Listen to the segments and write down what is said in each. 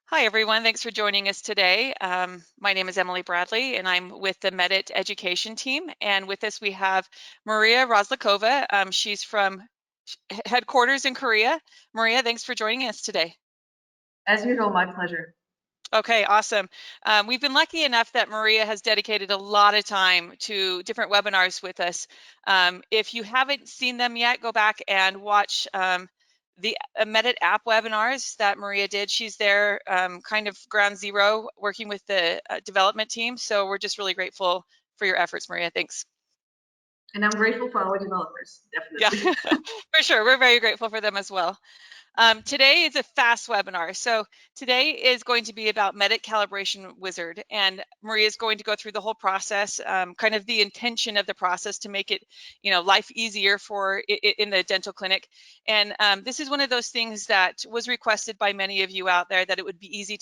Hi, everyone. Thanks for joining us today. My name is Emily Bradley, and I'm with the Medit education team. And with us, we have Maria Rozlikova. She's from headquarters in Korea. Maria, thanks for joining us today. As usual, my pleasure. Okay, awesome. We've been lucky enough that Maria has dedicated a lot of time to different webinars with us. If you haven't seen them yet, go back and watch the Medit app webinars that Maria did. She's there kind of ground zero working with the development team. So we're just really grateful for your efforts, Maria. Thanks. And I'm grateful for our developers, definitely. Yeah, for sure. We're very grateful for them as well. Today is a fast webinar. So today is going to be about Medit Calibration Wizard, and Maria is going to go through the whole process, kind of the intention of the process to make it, life easier for in the dental clinic. And this is one of those things that was requested by many of you out there, that it would be easier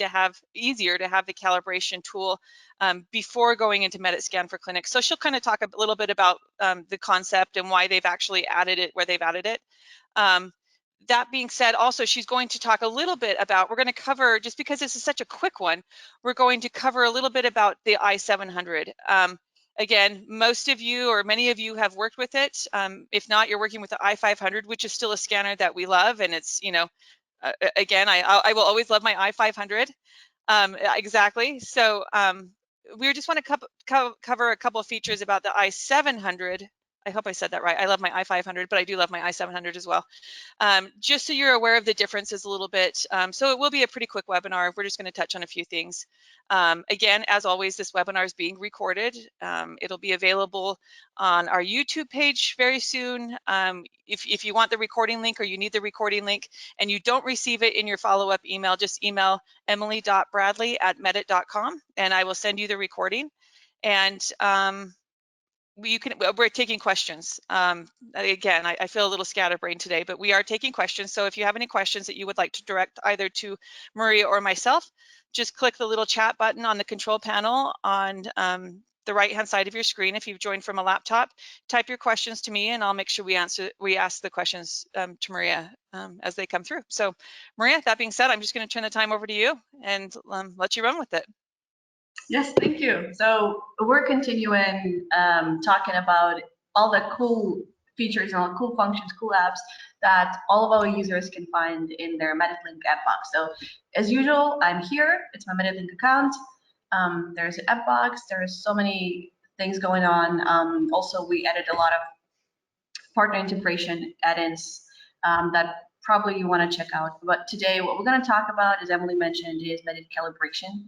to have the calibration tool before going into Medit Scan for clinics. So she'll kind of talk a little bit about the concept and why they've actually added it where they've added it. That being said, also, she's going to talk a little bit about, we're going to cover, just because this is such a quick one, we're going to cover a little bit about the i700. Again, most of you or many of you have worked with it. If not, you're working with the i500, which is still a scanner that we love. And it's, again, I will always love my i500. Exactly. So we just want to cover a couple of features about the i700. I hope I said that right. I love my i500, but I do love my i700 as well. Just so you're aware of the differences a little bit. So it will be a pretty quick webinar. We're just going to touch on a few things. Again, as always, this webinar is being recorded. It'll be available on our YouTube page very soon. If you want the recording link, or you need the recording link and you don't receive it in your follow-up email, just email emily.bradley@medit.com and I will send you the recording. And we're taking questions. Again, I feel a little scatterbrained today, but we are taking questions. So if you have any questions that you would like to direct either to Maria or myself, just click the little chat button on the control panel on the right-hand side of your screen. If you've joined from a laptop, type your questions to me, and I'll make sure we ask the questions to Maria as they come through. So, Maria, that being said, I'm just going to turn the time over to you and let you run with it. Yes, thank you. So we're continuing talking about all the cool features and all the cool functions, cool apps that all of our users can find in their Medit Link app box. So as usual, I'm here. It's my Medit Link account. There's an app box. There's so many things going on. Also, we added a lot of partner integration add-ins that probably you want to check out. But today, what we're going to talk about, as Emily mentioned, is Medit Calibration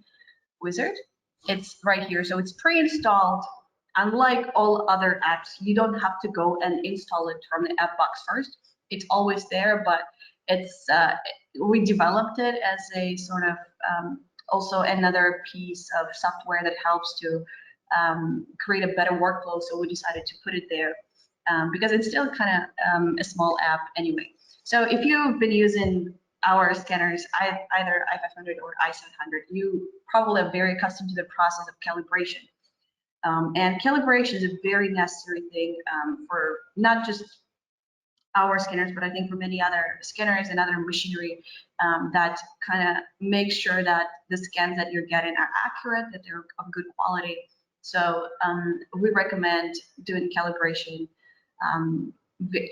Wizard. It's right here, so it's pre-installed. Unlike all other apps, you don't have to go and install it from the app box first. It's always there, but it's we developed it as a sort of also another piece of software that helps to create a better workflow. So we decided to put it there because it's still kind of a small app anyway. So if you've been using our scanners, either i500 or i700, you probably are very accustomed to the process of calibration. And calibration is a very necessary thing for not just our scanners, but I think for many other scanners and other machinery that kind of make sure that the scans that you're getting are accurate, that they're of good quality. So we recommend doing calibration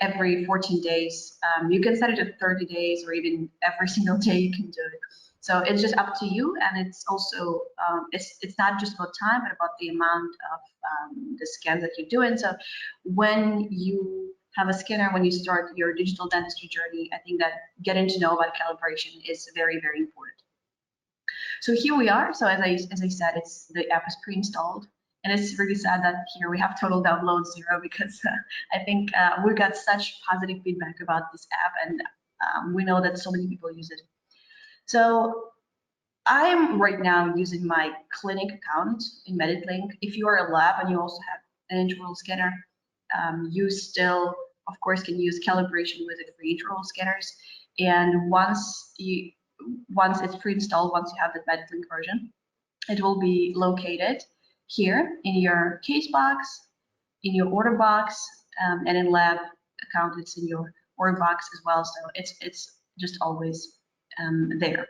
every 14 days. You can set it at 30 days or even every single day you can do it. So it's just up to you, and it's also it's not just about time, but about the amount of the scans that you're doing. So when you have a scanner, when you start your digital dentistry journey, I think that getting to know about calibration is very, very important. So here we are. So as I said, the app is pre-installed. And it's really sad that here we have total download 0 because I think we got such positive feedback about this app, and we know that so many people use it. So I'm right now using my clinic account in Medit Link. If you are a lab and you also have an intraoral scanner, you still, of course, can use Calibration Wizard for intraoral scanners. And once it's pre-installed, once you have the Medit Link version, it will be located here in your case box, in your order box, and in lab account, it's in your order box as well. So it's just always there.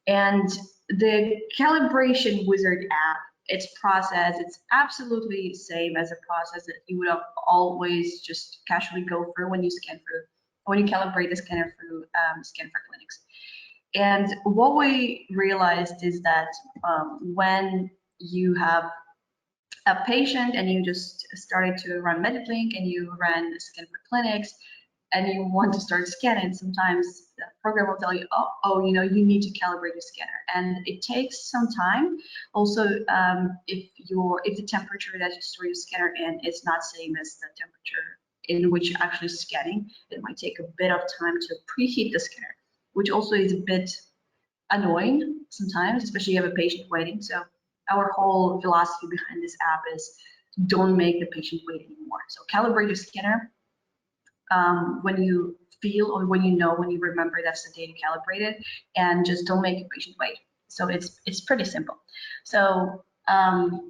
And the Calibration Wizard app, its process, it's absolutely the same as a process that you would have always just casually go through when you calibrate the scanner through Scan for Clinics. And what we realized is that when you have a patient and you just started to run Medit Link and you run Scan for Clinics and you want to start scanning, sometimes the program will tell you, oh, you need to calibrate your scanner, and it takes some time. Also, if the temperature that you store your scanner in is not same as the temperature in which you're actually scanning, it might take a bit of time to preheat the scanner, which also is a bit annoying sometimes, especially if you have a patient waiting. So our whole philosophy behind this app is don't make the patient wait anymore. So calibrate your scanner when you feel or when you remember that's the data calibrated, and just don't make a patient wait. So it's pretty simple. So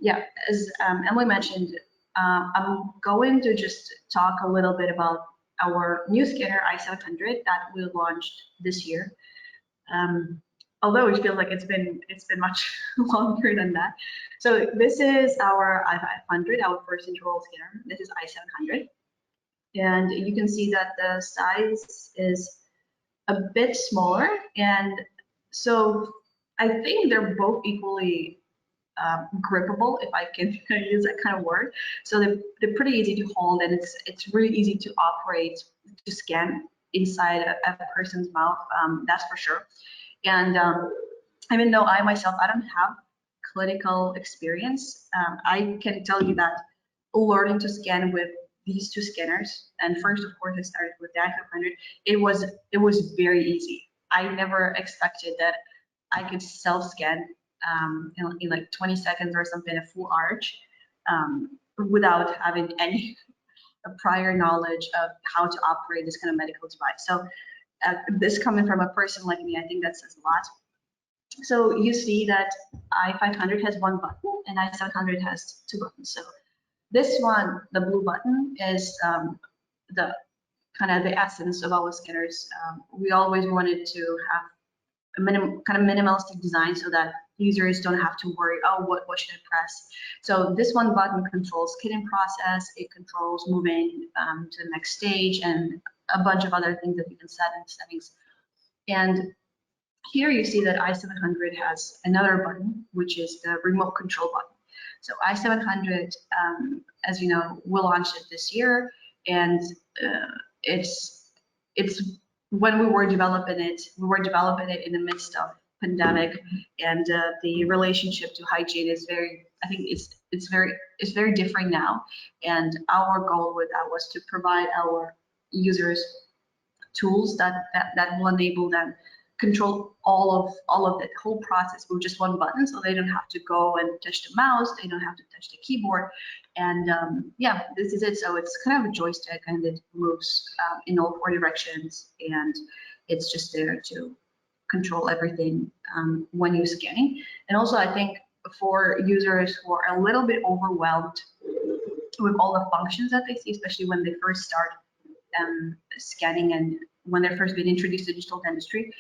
yeah, as Emily mentioned, I'm going to just talk a little bit about our new scanner i700 that we launched this year. Although it feels like it's been much longer than that. So this is our i500, our first intraoral scanner. This is i700. And you can see that the size is a bit smaller. And so I think they're both equally grippable, if I can use that kind of word. So they're pretty easy to hold, and it's really easy to operate, to scan inside a person's mouth, that's for sure. And even though I myself, I don't have clinical experience, I can tell you that learning to scan with these two scanners, and first, of course, I started with the i500. It was very easy. I never expected that I could self-scan in like 20 seconds or something, a full arch, without having any prior knowledge of how to operate this kind of medical device. So this coming from a person like me, I think that says a lot. So you see that i500 has one button and i700 has two buttons. So this one, the blue button, is the kind of the essence of our scanners. We always wanted to have a minimalistic design so that users don't have to worry, oh, what should I press? So this one button controls kitting process, it controls moving to the next stage, and a bunch of other things that you can set in settings. And here you see that i700 has another button, which is the remote control button. So i700, as you know, we launched it this year, and it's when we were developing it in the midst of pandemic, and the relationship to hygiene is very, I think it's very different now. And our goal with that was to provide our users tools that will enable them control all of the whole process with just one button, so they don't have to go and touch the mouse, they don't have to touch the keyboard. And yeah, this is it. So it's kind of a joystick, and it moves in all four directions, and it's just there to control everything when you're scanning. And also, I think for users who are a little bit overwhelmed with all the functions that they see, especially when they first start scanning and when they're first being introduced to digital dentistry,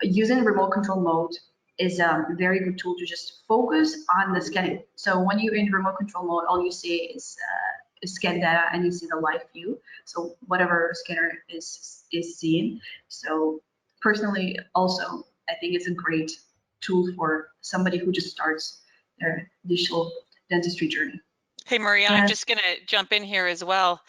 using remote control mode is a very good tool to just focus on the scanning. So when you're in remote control mode, all you see is scan data, and you see the live view. So whatever scanner is seen. So personally, also, I think it's a great tool for somebody who just starts their digital dentistry journey. Hey, Maria, I'm just going to jump in here as well.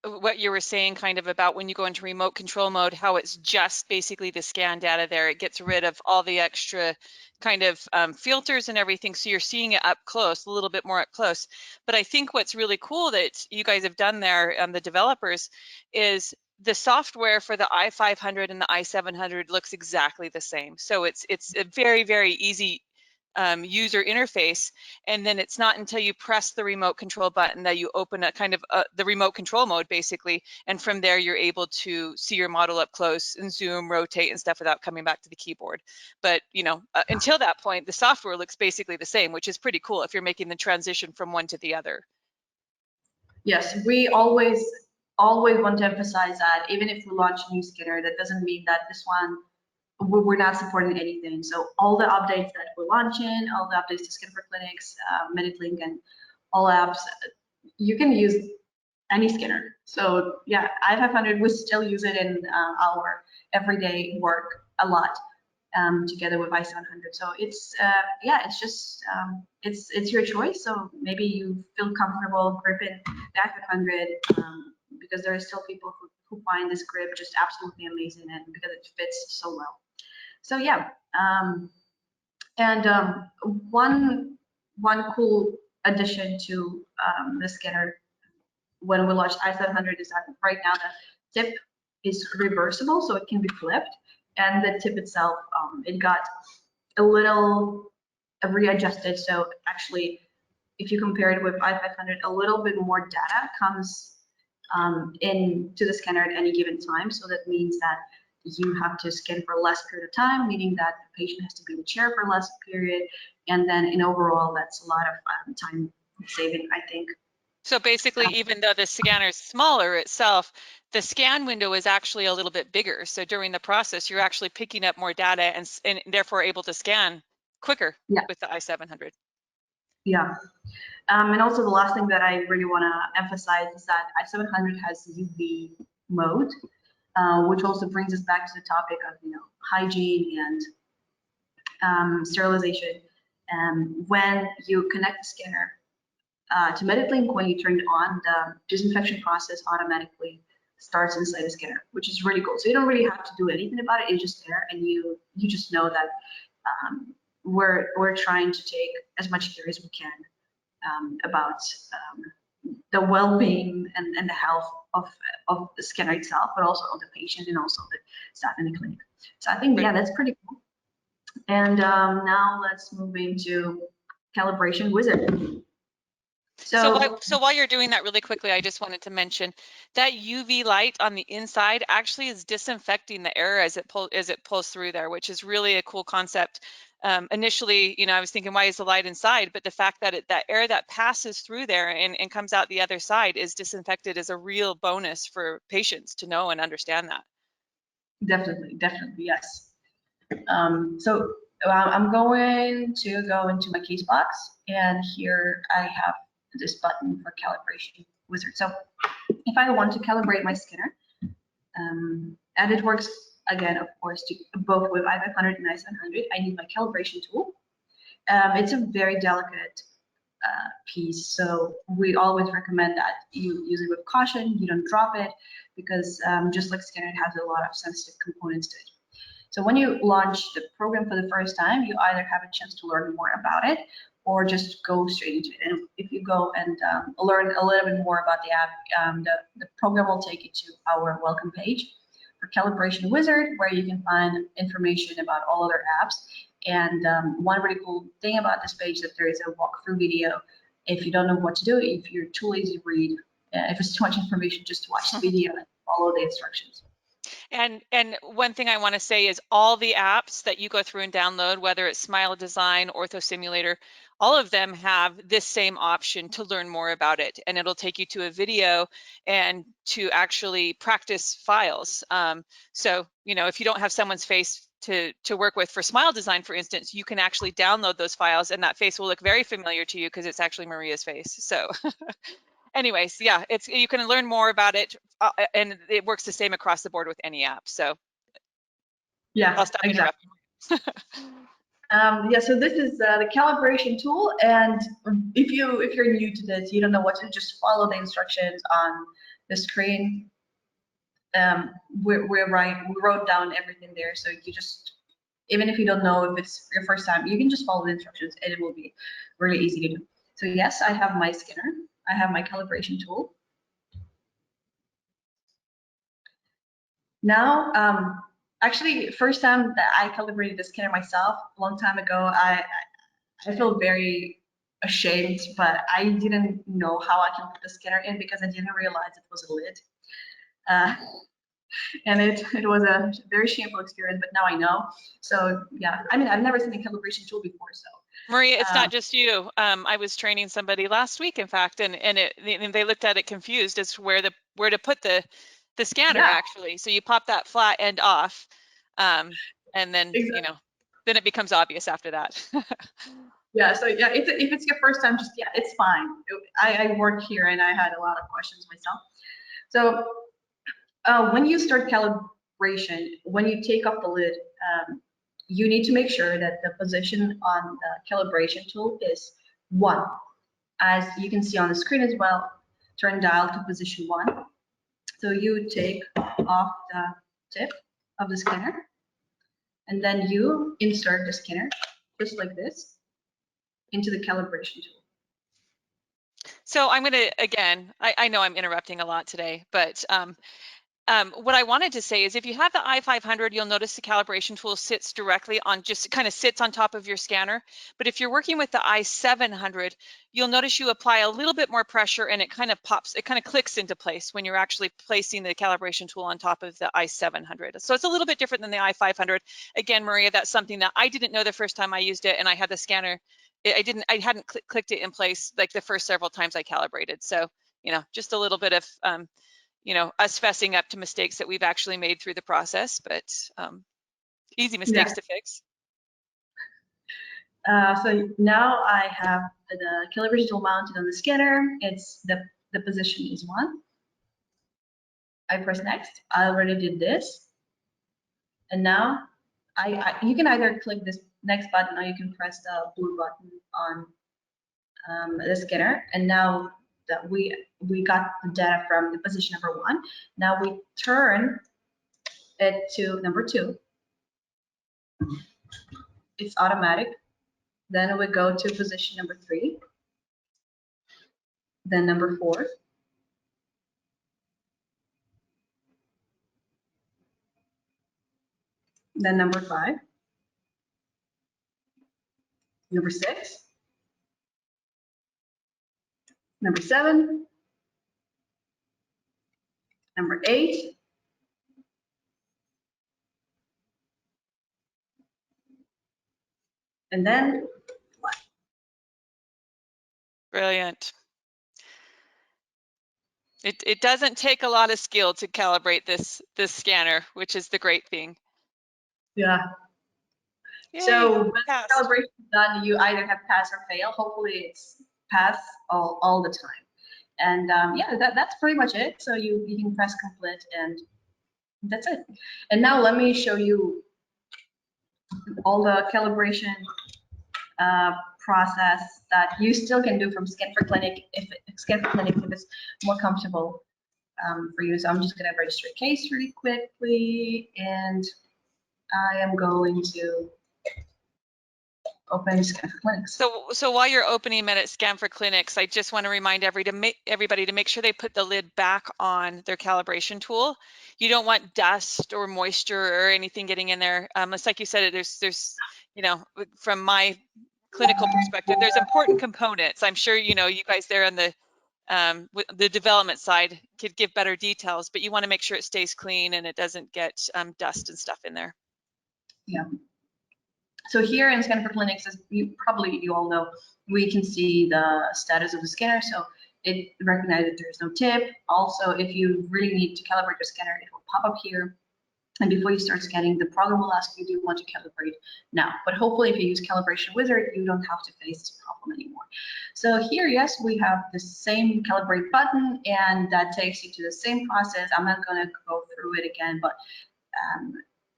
What you were saying kind of about when you go into remote control mode, how it's just basically the scan data there. It gets rid of all the extra kind of filters and everything. So you're seeing it up close, a little bit more up close. But I think what's really cool that you guys have done there, the developers, is the software for the i500 and the i700 looks exactly the same. So it's a very, very easy user interface, and then it's not until you press the remote control button that you open a kind of the remote control mode basically, and from there you're able to see your model up close and zoom, rotate and stuff without coming back to the keyboard. But you know, until that point, the software looks basically the same, which is pretty cool if you're making the transition from one to the other. Yes, we always want to emphasize that even if we launch a new scanner, that doesn't mean that this one we're not supporting anything. So all the updates that we're launching, all the updates to Scan for Clinics, Medit Link, and all apps, you can use any scanner. So yeah, i500, we still use it in our everyday work a lot, together with i700. So it's yeah, it's just it's your choice. So maybe you feel comfortable gripping the i500, because there are still people who find this grip just absolutely amazing, and because it fits so well. So yeah, and one cool addition to the scanner when we launched i700 is that right now the tip is reversible, so it can be flipped, and the tip itself, it got a little readjusted. So actually, if you compare it with i500, a little bit more data comes into the scanner at any given time. So that means that you have to scan for less period of time, meaning that the patient has to be in the chair for less period. And then in overall, that's a lot of time saving, I think. So basically, even though the scanner is smaller itself, the scan window is actually a little bit bigger. So during the process, you're actually picking up more data and therefore able to scan quicker Yeah. with the i700. Yeah. And also the last thing that I really want to emphasize is that i700 has UV mode, which also brings us back to the topic of hygiene and sterilization. When you connect the scanner to Medit Link, when you turn it on, the disinfection process automatically starts inside the scanner, which is really cool. So you don't really have to do anything about it. It's just there, and you just know that we're trying to take as much care as we can about the well-being and the health of the scanner itself, but also of the patient and also the staff in the clinic. So I think, yeah, that's pretty cool. And now let's move into Calibration Wizard. So while you're doing that really quickly, I just wanted to mention that UV light on the inside actually is disinfecting the air as it pulls through there, which is really a cool concept. Initially, I was thinking, why is the light inside? But the fact that that air that passes through there and comes out the other side is disinfected is a real bonus for patients to know and understand that. Definitely, yes. So I'm going to go into my case box, and here I have this button for Calibration Wizard. So if I want to calibrate my scanner, and it works again, of course, both with i500 and i700, I need my calibration tool. It's a very delicate piece, so we always recommend that you use it with caution. You don't drop it, because just like scanner, it has a lot of sensitive components to it. So when you launch the program for the first time, you either have a chance to learn more about it or just go straight into it. And if you go and learn a little bit more about the app, the program will take you to our welcome page for Calibration Wizard, where you can find information about all other apps. And one really cool thing about this page is that there is a walkthrough video. If you don't know what to do, if you're too lazy to read, if it's too much information, just watch the video and follow the instructions. And one thing I want to say is all the apps that you go through and download, whether it's Smile Design, Ortho Simulator, all of them have this same option to learn more about it. And it'll take you to a video and to actually practice files. So, if you don't have someone's face to work with for Smile Design, for instance, you can actually download those files and that face will look very familiar to you because it's actually Maria's face. So anyways, yeah, you can learn more about it, and it works the same across the board with any app. So yeah, I'll stop exactly. interrupting. Yeah, so this is the calibration tool, and if you're new to this, you don't know what to do, just follow the instructions on the screen. We wrote down everything there, so you just, even if you don't know if it's your first time, you can just follow the instructions and it will be really easy to do. So yes, I have my scanner, I have my calibration tool. Now, actually, first time that I calibrated the scanner myself, a long time ago, I feel very ashamed, but I didn't know how I can put the scanner in because I didn't realize it was a lid. And it was a very shameful experience, but now I know. So yeah, I mean, I've never seen a calibration tool before, so. Maria, it's not just you. I was training somebody last week, in fact, and they looked at it confused as to where to put the scanner, Yeah. actually. So you pop that flat end off. and then Exactly. then it becomes obvious after that. Yeah, so yeah, if it's your first time, just, yeah, it's fine. I work here and I had a lot of questions myself. So when you start calibration, when you take off the lid, you need to make sure that the position on the calibration tool is 1. As you can see on the screen as well, turn dial to position 1. So you take off the tip of the scanner, and then you insert the scanner just like this into the calibration tool. So I'm going to, again, I know I'm interrupting a lot today, but what I wanted to say is if you have the i500, you'll notice the calibration tool sits directly on, just kind of sits on top of your scanner. But if you're working with the i700, you'll notice you apply a little bit more pressure and it kind of pops, it kind of clicks into place when you're actually placing the calibration tool on top of the i700. So it's a little bit different than the i500. Again, Maria, that's something that I didn't know the first time I used it, and I had the scanner. I hadn't clicked it in place like the first several times I calibrated. So, just a little bit of, us fessing up to mistakes that we've actually made through the process, but easy mistakes to fix. So now I have the calibration tool mounted on the scanner. It's the position is 1. I press next. I already did this. And now you can either click this next button or you can press the blue button on the scanner. And now that we got the data from the position number 1, now we turn it to number 2. It's automatic. Then we go to position number 3, then number 4, then number 5, number 6, number 7, number 8, and then 1. Brilliant. It doesn't take a lot of skill to calibrate this scanner, which is the great thing. Yeah. Yay, so when passed. calibration is done, you either have pass or fail. Hopefully it's pass all the time. And yeah, that's pretty much it. So you can press complete and that's it. And now let me show you all the calibration process that you still can do from Scan for Clinic if it's more comfortable for you. So I'm just going to register a case really quickly, and I am going to open Scan for Clinics. So while you're opening Medit Scan for Clinics, I just want to remind everybody to make sure they put the lid back on their calibration tool. You don't want dust or moisture or anything getting in there. It's like you said, there's from my clinical perspective, there's important components. I'm sure you guys there on the development side could give better details, but you want to make sure it stays clean and it doesn't get dust and stuff in there. Yeah. So here in Scan for Clinics, as you all know, we can see the status of the scanner. So it recognizes that there's no tip. Also, if you really need to calibrate your scanner, it will pop up here. And before you start scanning, the program will ask you, do you want to calibrate now? But hopefully if you use Calibration Wizard, you don't have to face this problem anymore. So here, yes, we have the same calibrate button, and that takes you to the same process. I'm not gonna go through it again, but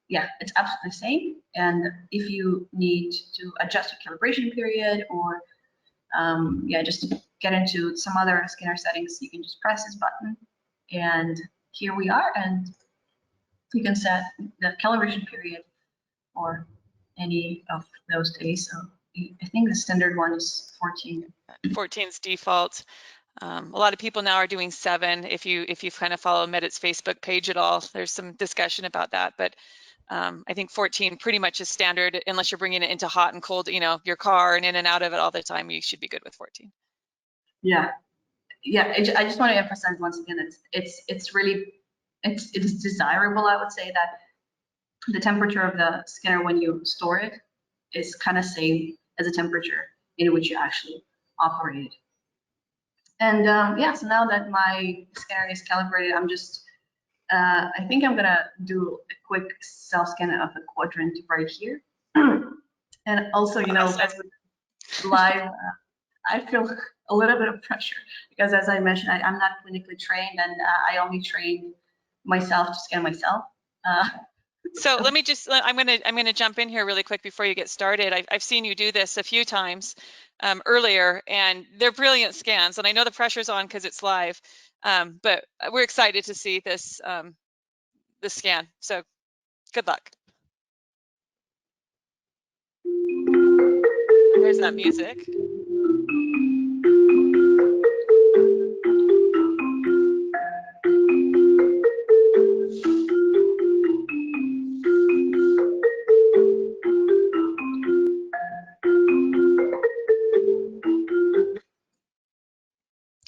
yeah, it's absolutely the same. And if you need to adjust your calibration period or yeah, just get into some other scanner settings, you can just press this button. And here we are, and you can set the calibration period for any of those days. So I think the standard one is 14. 14's default. A lot of people now are doing 7. If you kind of follow Medit's Facebook page at all, there's some discussion about that. But I think 14 pretty much is standard, unless you're bringing it into hot and cold, your car and in and out of it all the time. You should be good with 14. Yeah, yeah. I just want to emphasize once again, it's really desirable. I would say that the temperature of the scanner when you store it is kind of same as the temperature in which you actually operate it. And yeah, so now that my scanner is calibrated, I'm just I think I'm gonna do a quick self-scan of the quadrant right here. And also, you know, as we live, I feel a little bit of pressure because, as I mentioned, I'm not clinically trained, and I only train myself to scan myself. So let me just, I'm gonna jump in here really quick before you get started. I've seen you do this a few times earlier, and they're brilliant scans. And I know the pressure's on because it's live, but we're excited to see this this scan. So good luck. There's that music.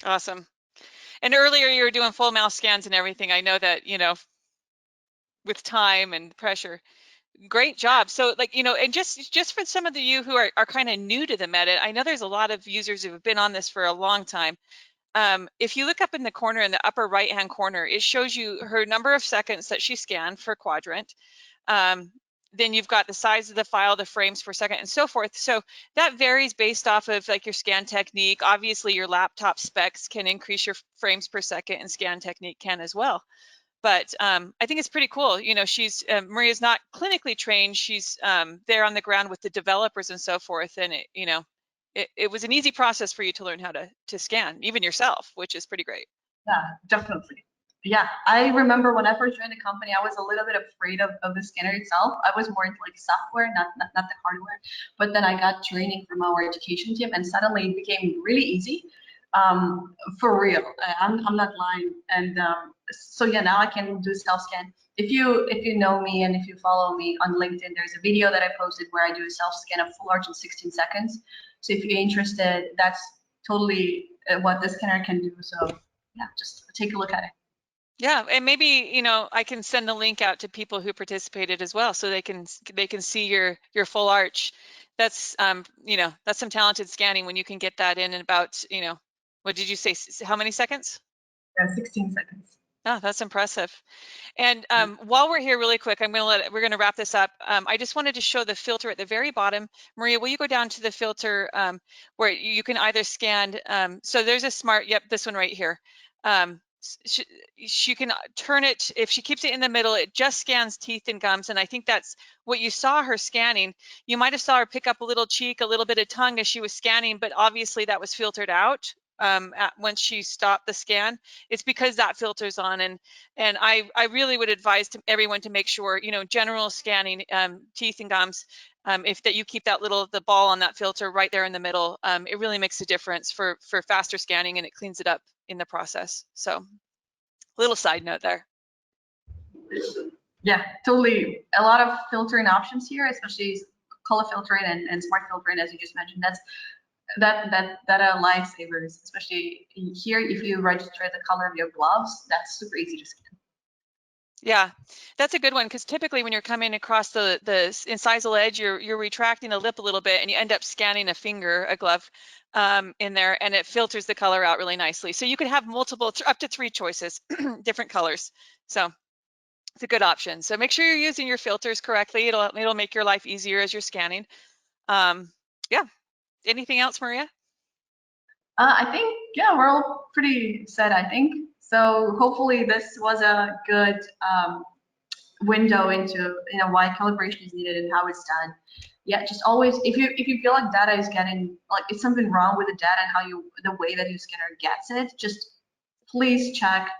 Awesome. And earlier you were doing full mouth scans and everything. I know that, you know, with time and pressure. Great job. So like, you know, and just for some of you who are kind of new to the Medit, I know there's a lot of users who have been on this for a long time. If you look up in the corner, in the upper right hand corner, it shows you her number of seconds that she scanned for quadrant. Then you've got the size of the file, the frames per second, and so forth. So that varies based off of like your scan technique. Obviously, your laptop specs can increase your frames per second, and scan technique can as well. But I think it's pretty cool. You know, she's Maria's not clinically trained. She's there on the ground with the developers and so forth. And it, you know, it was an easy process for you to learn how to scan, even yourself, which is pretty great. Yeah, definitely. Yeah, I remember when I first joined the company, I was a little bit afraid of the scanner itself. I was more into like software, not the hardware. But then I got training from our education team, and suddenly it became really easy. For real, I'm not lying. And so yeah, now I can do self scan. If you know me and if you follow me on LinkedIn, there's a video that I posted where I do a self scan of full arch in 16 seconds. So if you're interested, that's totally what the scanner can do. So yeah, just take a look at it. Yeah, and maybe, you know, I can send the link out to people who participated as well, so they can see your full arch. That's you know, that's some talented scanning when you can get that in about, you know, what did you say? How many seconds? Yeah, 16 seconds. Oh, that's impressive. And while we're here really quick, we're gonna wrap this up. I just wanted to show the filter at the very bottom. Maria, will you go down to the filter where you can either scan, so there's a smart, yep, this one right here. She can turn it, if she keeps it in the middle, it just scans teeth and gums. And I think that's what you saw her scanning. You might have saw her pick up a little cheek, a little bit of tongue as she was scanning, but obviously that was filtered out once she stopped the scan. It's because that filter's on. And I really would advise everyone to make sure, you know, general scanning, teeth and gums, if that you keep the ball on that filter right there in the middle, it really makes a difference for faster scanning, and it cleans it up in the process. So little side note there. Yeah, totally. A lot of filtering options here, especially color filtering and smart filtering, as you just mentioned. That are lifesavers, especially here. If you register the color of your gloves, that's super easy to scan. Yeah, that's a good one, because typically when you're coming across the incisal edge, you're retracting the lip a little bit, and you end up scanning a finger, a glove, in there, and it filters the color out really nicely. So you could have multiple, up to 3 choices, different colors. So it's a good option. So make sure you're using your filters correctly. It'll make your life easier as you're scanning. Yeah. Anything else, Maria? I think, yeah, we're all pretty set, I think. So hopefully this was a good window into, you know, why calibration is needed and how it's done. Yeah, just always, if you feel like data is getting, like it's something wrong with the data and how the way that your scanner gets it, just please check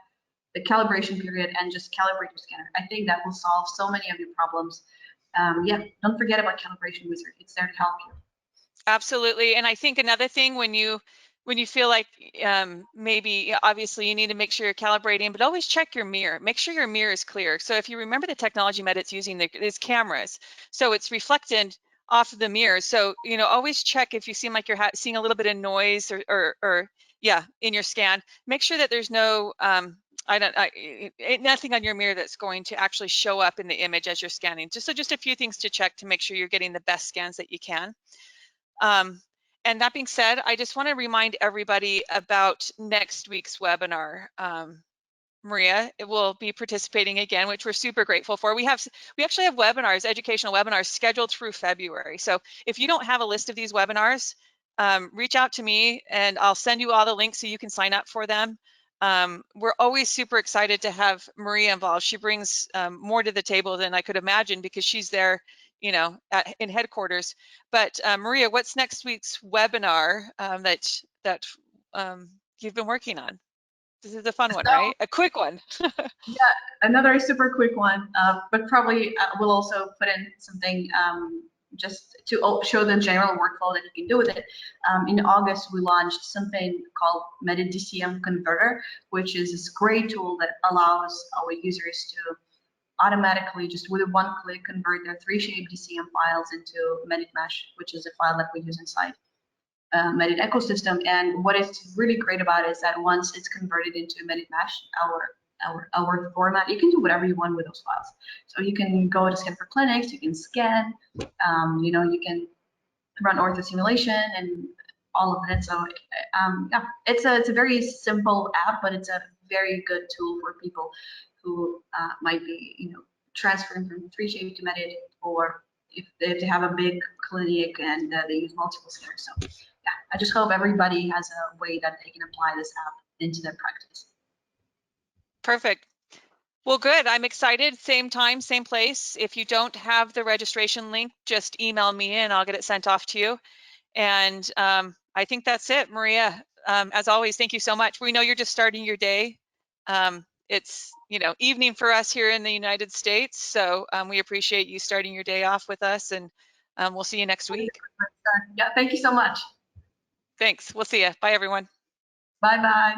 the calibration period and just calibrate your scanner. I think that will solve so many of your problems. Yeah, don't forget about Calibration Wizard. It's there to help you. Absolutely. And I think another thing, when you feel like maybe obviously you need to make sure you're calibrating, but always check your mirror. Make sure your mirror is clear. So if you remember the technology Medit's using, there's cameras, so it's reflected off of the mirror. So, you know, always check if you seem like you're seeing a little bit of noise or yeah, in your scan. Make sure that there's no nothing on your mirror that's going to actually show up in the image as you're scanning. Just a few things to check to make sure you're getting the best scans that you can. And that being said, I just want to remind everybody about next week's webinar. Maria will be participating again, which we're super grateful for. We actually have webinars, educational webinars scheduled through February. So if you don't have a list of these webinars, reach out to me and I'll send you all the links so you can sign up for them. We're always super excited to have Maria involved. She brings more to the table than I could imagine because she's there, you know, in headquarters. But Maria, what's next week's webinar that you've been working on? This is a fun one, So right? A quick one. yeah, another super quick one, but probably we'll also put in something just to show the general workflow that you can do with it. In August, we launched something called Medit DCM Converter, which is this great tool that allows our users to automatically, just with one click, convert their 3-shape DCM files into Medit Mesh, which is a file that we use inside Medit ecosystem. And what is really great about it is that once it's converted into Medit Mesh, our format, you can do whatever you want with those files. So you can go to Scan for Clinics, you can scan, you know, you can run ortho simulation and all of it. So yeah, it's a very simple app, but it's a very good tool for people who might be, you know, transferring from 3-shape to Medit, or if they have a big clinic and they use multiple scanners. So yeah, I just hope everybody has a way that they can apply this app into their practice. Perfect. Well, good. I'm excited. Same time, same place. If you don't have the registration link, just email me and I'll get it sent off to you. And I think that's it, Maria. As always, thank you so much. We know you're just starting your day. It's, you know, evening for us here in the United States. So we appreciate you starting your day off with us, and we'll see you next week. Yeah, thank you so much. Thanks. We'll see you. Bye, everyone. Bye bye.